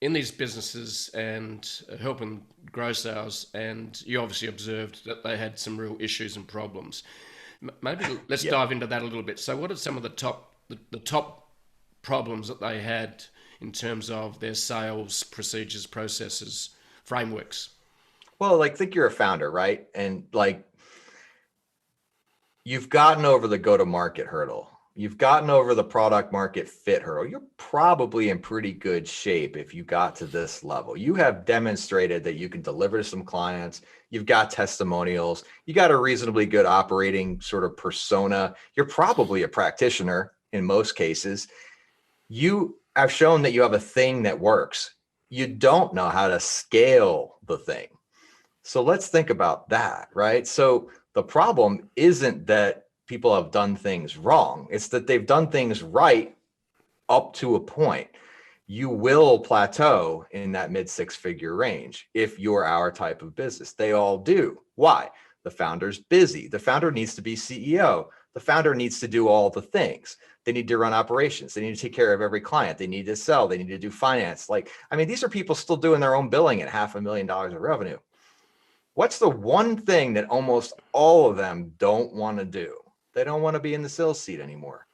in these businesses and helping grow sales, and you obviously observed that they had some real issues and problems. Maybe let's Yep. dive into that a little bit. So, what are some of the top problems that they had in terms of their sales procedures, processes, frameworks? Well, like think you're a founder, right? And like you've gotten over the go-to-market hurdle. You've gotten over the product market fit hurdle. You're probably in pretty good shape if you got to this level. You have demonstrated that you can deliver to some clients. You've got testimonials. You got a reasonably good operating sort of persona. You're probably a practitioner in most cases. You have shown that you have a thing that works. You don't know how to scale the thing. So let's think about that, right? So the problem isn't that people have done things wrong. It's that they've done things right up to a point. You will plateau in that mid six-figure range if you're our type of business. They all do. Why? The founder's busy. The founder needs to be CEO. The founder needs to do all the things. They need to run operations. They need to take care of every client. They need to sell. They need to do finance. These are people still doing their own billing at $500,000 of revenue. What's the one thing that almost all of them don't want to do? They don't want to be in the sales seat anymore.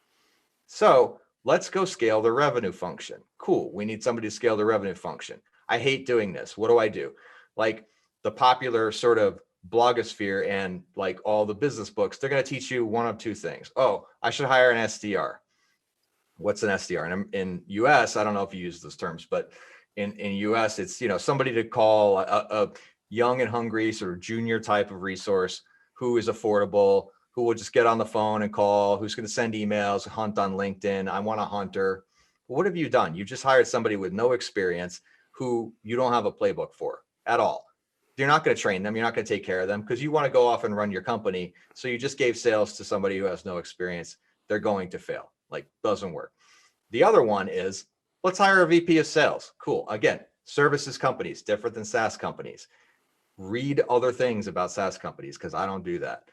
So let's go scale the revenue function. Cool. We need somebody to scale the revenue function. I hate doing this. What do I do? Like the popular sort of blogosphere and like all the business books, they're going to teach you one of two things. Oh, I should hire an SDR. What's an SDR? And in US, I don't know if you use those terms, but in US, it's, somebody to call a young and hungry sort of junior type of resource who is affordable, who will just get on the phone and call, who's going to send emails, hunt on LinkedIn. I want a hunter. What have you done? You just hired somebody with no experience who you don't have a playbook for at all. You're not going to train them. You're not going to take care of them because you want to go off and run your company. So you just gave sales to somebody who has no experience. They're going to fail. Like, doesn't work. The other one is, let's hire a VP of sales. Cool. Again, services companies, different than SaaS companies. Read other things about SaaS companies because I don't do that.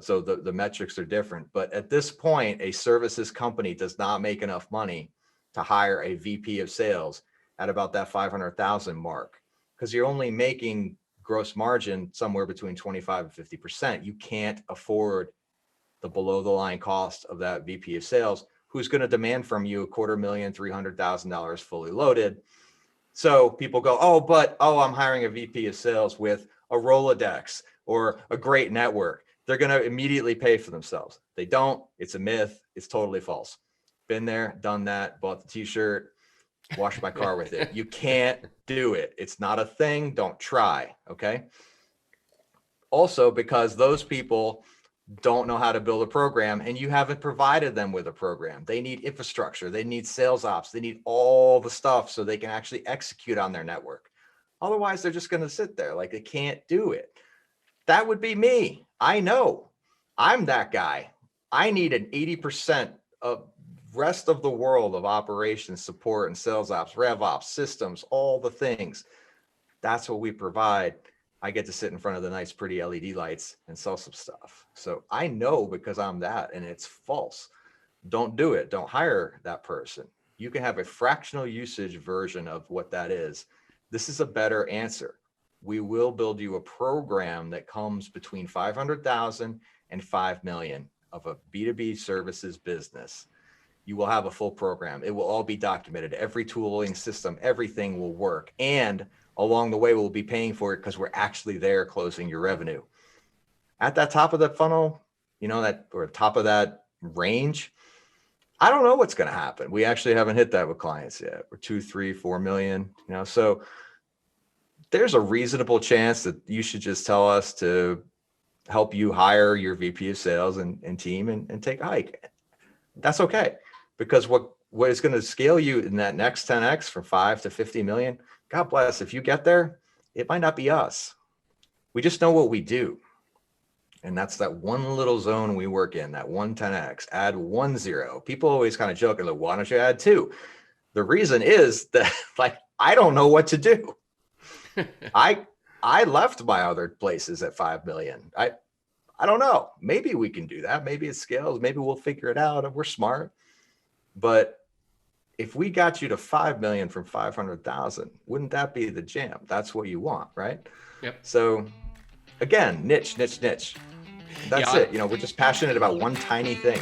So the metrics are different. But at this point, a services company does not make enough money to hire a VP of sales at about that 500,000 mark because you're only making gross margin somewhere between 25 and 50%. You can't afford the below the line cost of that VP of sales, who's going to demand from you $250,000, $300,000 fully loaded. So people go, I'm hiring a VP of sales with a Rolodex or a great network. They're going to immediately pay for themselves. They don't. It's a myth. It's totally false. Been there, done that, bought the t-shirt, washed my car with it. You can't do it. It's not a thing. Don't try. Okay. Also, because those people don't know how to build a program and you haven't provided them with a program. They need infrastructure. They need sales ops. They need all the stuff so they can actually execute on their network. Otherwise, they're just going to sit there like they can't do it. That would be me. I know. I'm that guy. I need an 80% of rest of the world of operations, support, and sales ops, rev ops, systems, all the things. That's what we provide. I get to sit in front of the nice, pretty LED lights and sell some stuff. So I know because I'm that, and it's false. Don't do it. Don't hire that person. You can have a fractional usage version of what that is. This is a better answer. We will build you a program that comes between 500,000 and 5 million of a B2B services business. You will have a full program. It will all be documented. Every tooling system, everything will work. And along the way, we'll be paying for it because we're actually there closing your revenue. At that top of the funnel, or top of that range, I don't know what's going to happen. We actually haven't hit that with clients yet. We're 2, 3, 4 million, so there's a reasonable chance that you should just tell us to help you hire your VP of sales and team and take a hike. That's okay. Because what is going to scale you in that next 10x from 5 to 50 million, God bless, if you get there, it might not be us. We just know what we do. And that's that one little zone we work in, that 110x, add 10. People always kind of joke and like, why don't you add 2? The reason is that I don't know what to do. I left my other places at 5 million. I don't know. Maybe we can do that. Maybe it scales. Maybe we'll figure it out if we're smart. But if we got you to 5 million from 500,000, wouldn't that be the jam? That's what you want, right? Yep. So again, niche. That's Yeah, it. You know, we're just passionate about one tiny thing.